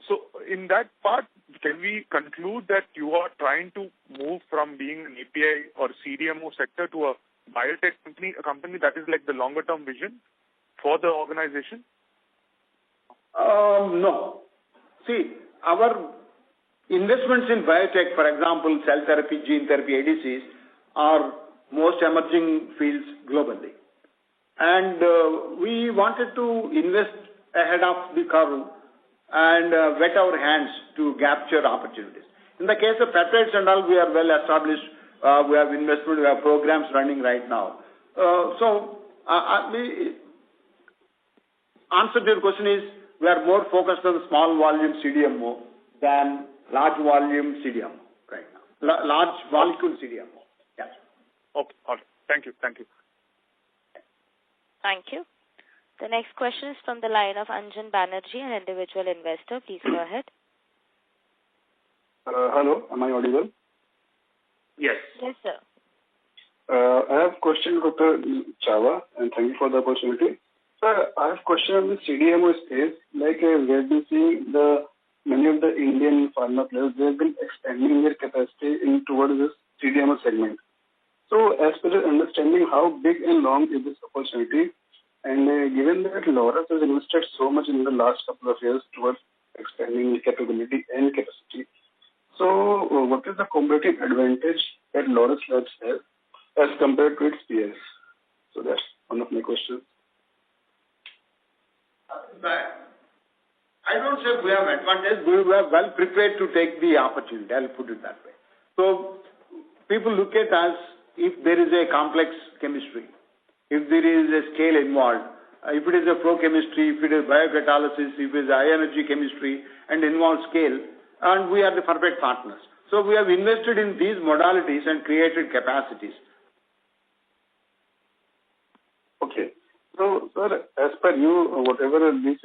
So in that part, can we conclude that you are trying to move from being an API or CDMO sector to a biotech company, a company that is like the longer term vision for the organization? No. See, our investments in biotech, for example, cell therapy, gene therapy, ADCs, are most emerging fields globally. And we wanted to invest ahead of the curve and wet our hands to capture opportunities. In the case of peptides and all, we are well established. We have investment, we have programs running right now. So, answer to your question is, we are more focused on small volume CDMO than large volume CDMO right now. Large molecule CDMO. Yes. Okay. All right. Thank you. Thank you. Thank you. The next question is from the line of Anjan Banerjee, an individual investor. Please go ahead. Hello. Am I audible? Yes. Yes, sir. I have a question, Dr. Chava, and thank you for the opportunity. Sir, I have a question on the CDMO space. Like we have been seeing many of the Indian pharma players, they have been expanding their capacity towards this CDMO segment. So, as per your understanding, how big and long is this opportunity? And given that Laurus has invested so much in the last couple of years towards expanding the capability and capacity, so what is the competitive advantage that Laurus Labs has as compared to its peers? So that's one of my questions. I don't say we have advantage. We were well prepared to take the opportunity. I'll put it that way. So people look at us if there is a complex chemistry, if there is a scale involved, if it is a flow chemistry, if it is biocatalysis, if it is high energy chemistry and involves scale, and we are the perfect partners. So we have invested in these modalities and created capacities. Okay. So, sir, as per you, whatever these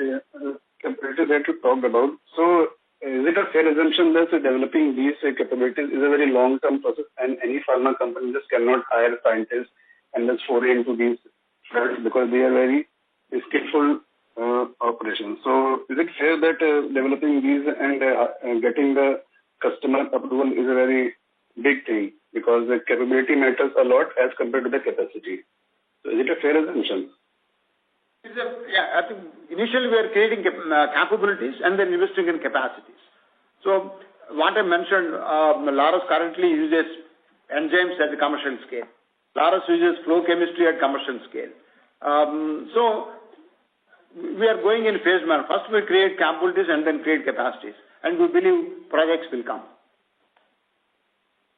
capabilities that you talked about, so is it a fair assumption that developing these capabilities is a very long-term process, and any pharma company just cannot hire scientists and just foray into these fields because they are very skillful operations? So, is it fair that developing these and getting the customer approval is a very big thing, because the capability matters a lot as compared to the capacity? So, is it a fair assumption? I think initially we are creating capabilities and then investing in capacities. So what I mentioned, Laurus currently uses enzymes at the commercial scale. Laurus uses flow chemistry at commercial scale. So we are going in phase manner. First we create capabilities and then create capacities. And we believe projects will come.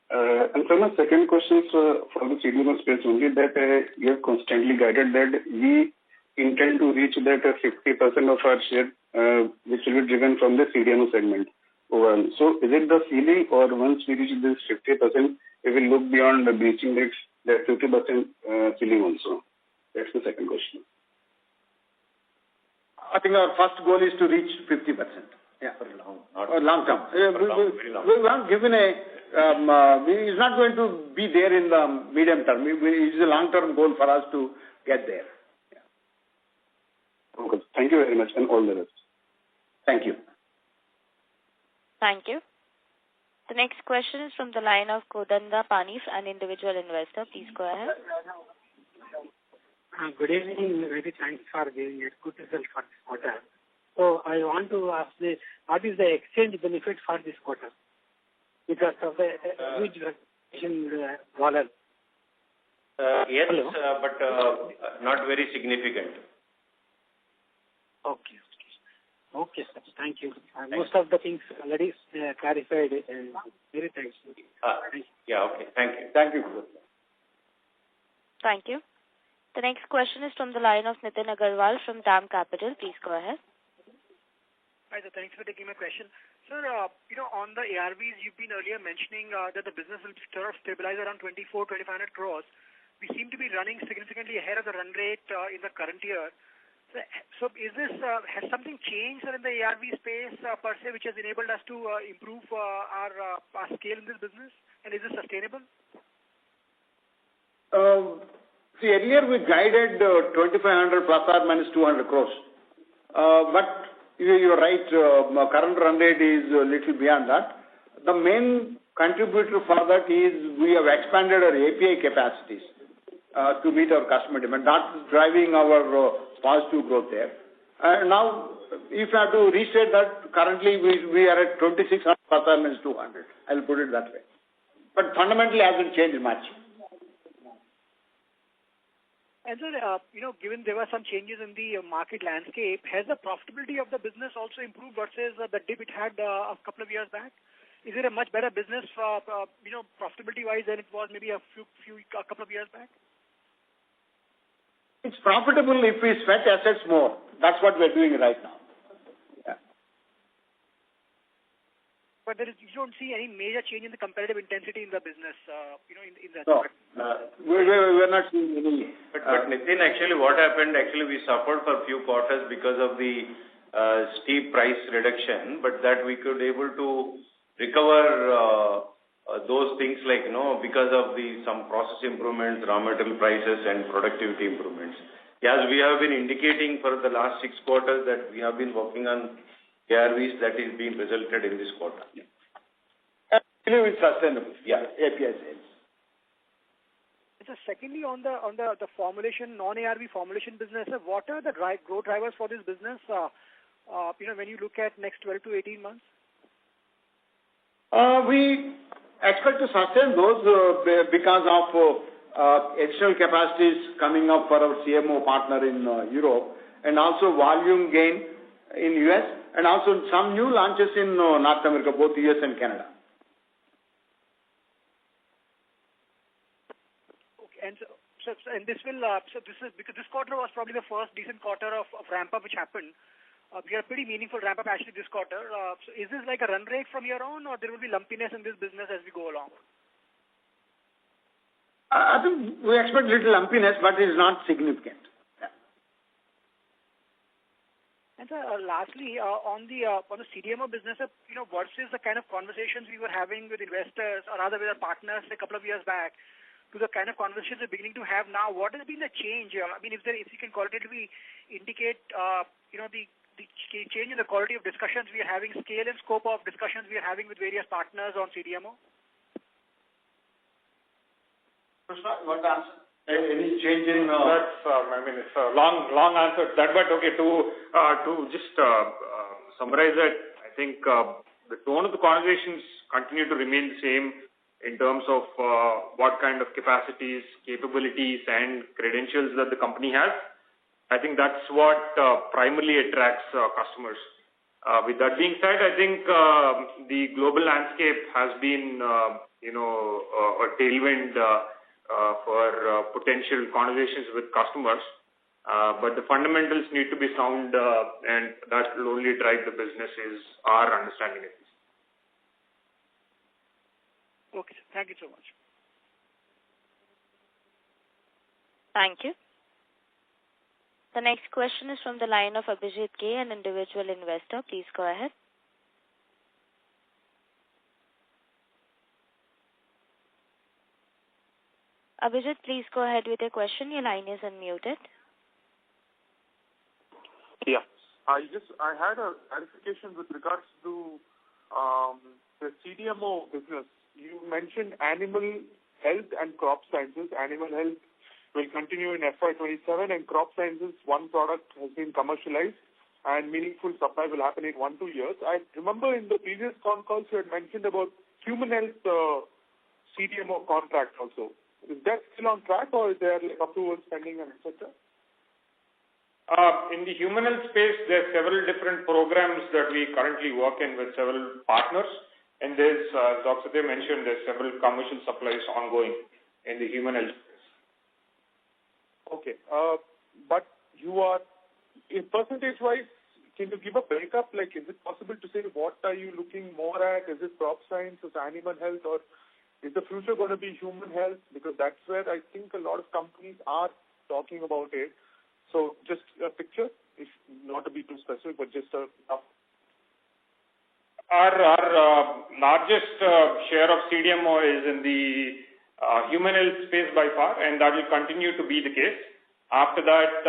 And so my second question is for the CDMO space only, that you have constantly guided that we intend to reach that 50% of our share, which will be driven from the CDMO segment overall. So is it the ceiling, or once we reach this 50%, we will look beyond reaching that 50% ceiling also? That's the second question. I think our first goal is to reach 50%. Yeah. Long term. We have given it's not going to be there in the medium term. It is a long-term goal for us to get there. Okay. Thank you very much, and all the best. Thank you. Thank you. The next question is from the line of Kodanda Pani, an individual investor. Please go ahead. Good evening. Very thanks for giving a good result for this quarter. So I want to ask what is the exchange benefit for this quarter because of the huge in the dollar? Yes, but not very significant. Okay, sir. Thank you. Most of the things already clarified. Very thanks. Yeah, okay. Thank you. Thank you. Thank you. The next question is from the line of Nitin Agarwal from DAM Capital. Please go ahead. Hi, sir. Thanks for taking my question. Sir, on the ARVs, you've been earlier mentioning that the business will sort of stabilize around 2,500 crores. We seem to be running significantly ahead of the run rate in the current year. So is this, has something changed in the ARV space per se, which has enabled us to improve our scale in this business? And is this sustainable? See, earlier we guided 2,500 plus or minus 200 crores. But you're right, current run rate is a little beyond that. The main contributor for that is we have expanded our API capacities to meet our customer demand. That's driving our positive growth there. Now, if I have to restate that, currently we are at 2,600 plus or minus 200. I'll put it that way. But fundamentally hasn't changed much. And sir, given there were some changes in the market landscape, has the profitability of the business also improved versus the dip it had a couple of years back? Is it a much better business, profitability-wise than it was maybe a couple of years back? It's profitable if we sweat assets more. That's what we're doing right now. Yeah. But you don't see any major change in the competitive intensity in the business, in that. No, we're not seeing any. But Nitin, actually what happened, we suffered for a few quarters because of the steep price reduction, but that we could able to recover those things like, because of some process improvements, raw material prices and productivity improvements. As we have been indicating for the last 6 quarters that we have been working on ARVs, that is being resulted in this quarter. Yeah. Actually, it's sustainable. Yeah, API sales. So secondly, on the formulation, non-ARV formulation business, what are the growth drivers for this business, when you look at next 12 to 18 months? We expect to sustain those because of additional capacities coming up for our CMO partner in Europe, and also volume gain in US, and also some new launches in North America, both US and Canada. Okay, and this will this is because this quarter was probably the first decent quarter of ramp up which happened. We had a pretty meaningful ramp up actually this quarter. So is this like a run rate from here on, or there will be lumpiness in this business as we go along? I think we expect little lumpiness, but it is not significant. Yeah. And sir, lastly, on the CDMO business, versus the kind of conversations we were having with investors or rather with our partners a couple of years back, to the kind of conversations we're beginning to have now, what has been the change? I mean, if you can qualitatively indicate, the change in the quality of discussions we are having, scale and scope of discussions we are having with various partners on CDMO? Krishna, you want to answer? Any change in... That's, it's a long answer to that, but okay, to just summarize it, I think the tone of the conversations continue to remain the same in terms of what kind of capacities, capabilities and credentials that the company has. I think that's what primarily attracts customers. With that being said, I think the global landscape has been, a tailwind for potential conversations with customers. But the fundamentals need to be sound, and that will only drive the business is our understanding of this. Okay, thank you so much. Thank you. The next question is from the line of Abhijit K, an individual investor. Please go ahead. Abhijit, please go ahead with your question. Your line is unmuted. Yeah. I had a clarification with regards to the CDMO business. You mentioned animal health and crop sciences. Animal health will continue in FY27, and crop sciences, one product has been commercialized and meaningful supply will happen in 1-2 years. I remember in the previous calls you had mentioned about human health CDMO contract also. Is that still on track, or is there approvals pending and etc.? In the human health space, there are several different programs that we currently work in with several partners. And there's, Dr. Satya mentioned, there's several commercial supplies ongoing in the human health space. Okay. But you are, in percentage-wise, can you give a breakup? Like, is it possible to say what are you looking more at? Is it crop science, is it animal health, or is the future going to be human health? Because that's where I think a lot of companies are talking about it. So just a picture, if not to be too specific, but just a Our largest share of CDMO is in the human health space by far, and that will continue to be the case. After that,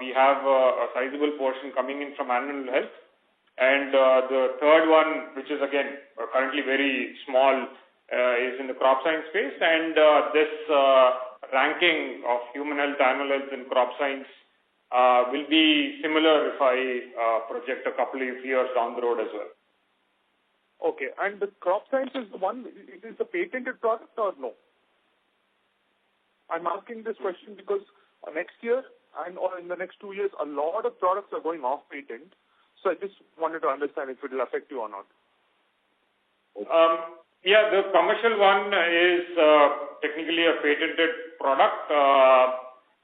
we have a sizable portion coming in from animal health. And the third one, which is again currently very small, is in the crop science space. And this ranking of human health, animal health, and crop science will be similar if I project a couple of years down the road as well. Okay. And the crop science is the one, it is a patented product or no? I'm asking this question because next year or in the next 2 years, a lot of products are going off patent. So I just wanted to understand if it will affect you or not. Yeah, the commercial one is technically a patented product,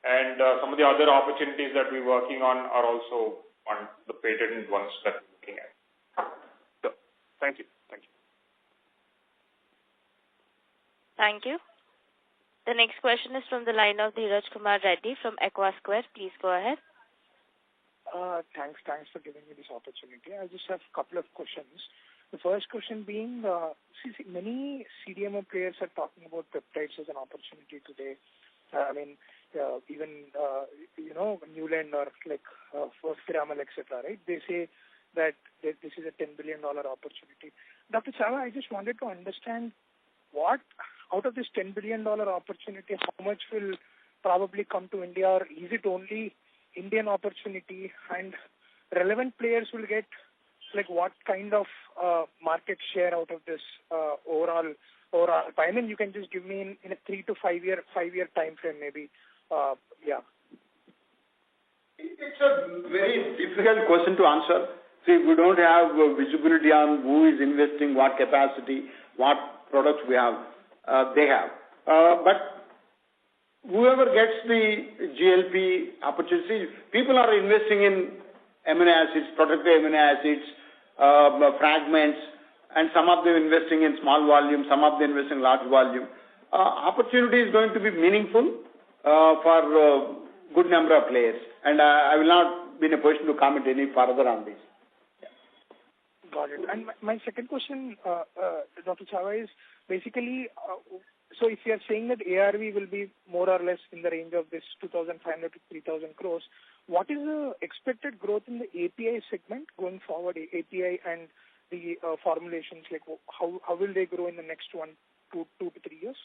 and some of the other opportunities that we're working on are also on the patented ones that we're looking at. So, thank you. Thank you. Thank you. The next question is from the line of Dheeraj Kumar Reddy from Aqua Square. Please go ahead. Thanks for giving me this opportunity. I just have a couple of questions. The first question being, many CDMO players are talking about peptides as an opportunity today. Even Newland or like Piramal, etc. Right? They say that this is a $10 billion opportunity. Dr. Chava, I just wanted to understand what out of this $10 billion opportunity, how much will probably come to India, or is it only Indian opportunity, and relevant players will get like what kind of market share out of this overall? I mean, you can just give me in a 3 to 5 year time frame, maybe. Yeah. It's a very difficult question to answer. See, we don't have visibility on who is investing, what capacity, what products we have. They have. But whoever gets the GLP opportunity, people are investing in amino acids, protective amino acids, fragments, and some of them investing in small volume, some of them investing in large volume. Opportunity is going to be meaningful for a good number of players. And I will not be in a position to comment any further on this. Got it. And my second question, Dr. Chava, is basically, so if you are saying that ARV will be more or less in the range of this 2,500 to 3,000 crores, what is the expected growth in the API segment going forward, API and the formulations? Like how will they grow in the next 2 to 3 years?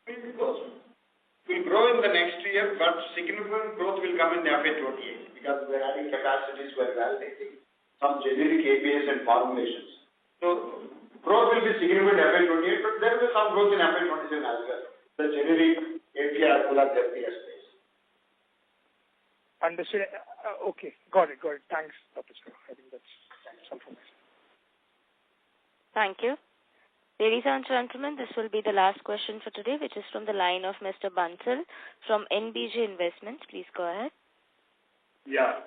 Will grow in the next year, but significant growth will come in the FY2028 because we're adding capacities, we're validating some generic APIs and formulations. So growth will be significant in FY2028, but there will be some growth in FY2027 as well. The generic API as well as FDS space. Understood. Okay, got it. Thanks, Dr. Chava. I think that's something. Thank you. Ladies and gentlemen, this will be the last question for today, which is from the line of Mr. Bansal from NBG Investments. Please go ahead. Yeah.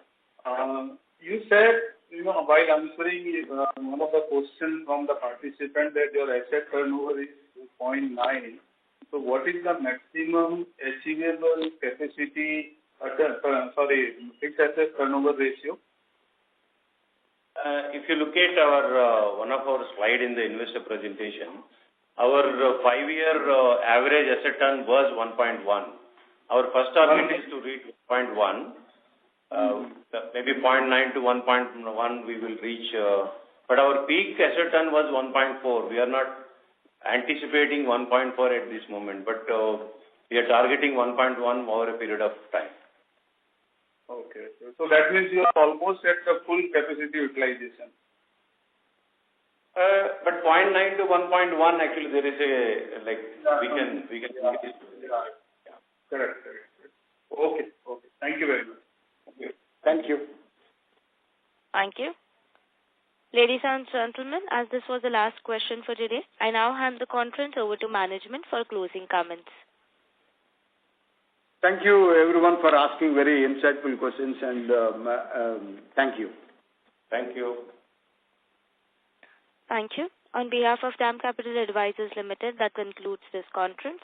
You said, while answering one of the questions from the participant that your asset turnover is 0.9. So what is the maximum achievable capacity, fixed asset turnover ratio? If you look at our one of our slide in the investor presentation, our 5-year average asset turn was 1.1. Our first target is to reach 1.1. Maybe 0.9 to 1.1 we will reach. But our peak asset turn was 1.4. We are not anticipating 1.4 at this moment, but we are targeting 1.1 over a period of time. Okay. So that means you are almost at the full capacity utilization. But 0.9 to 1.1 actually there is a we can yeah. Correct. Okay. Thank you very much. Okay. Thank you. Thank you. Ladies and gentlemen, as this was the last question for today, I now hand the conference over to management for closing comments. Thank you everyone for asking very insightful questions, and thank you. Thank you. Thank you. On behalf of DAM Capital Advisors Limited, that concludes this conference.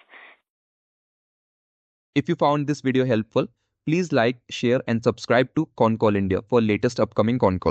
If you found this video helpful, please like, share and subscribe to Concall India for latest upcoming con calls.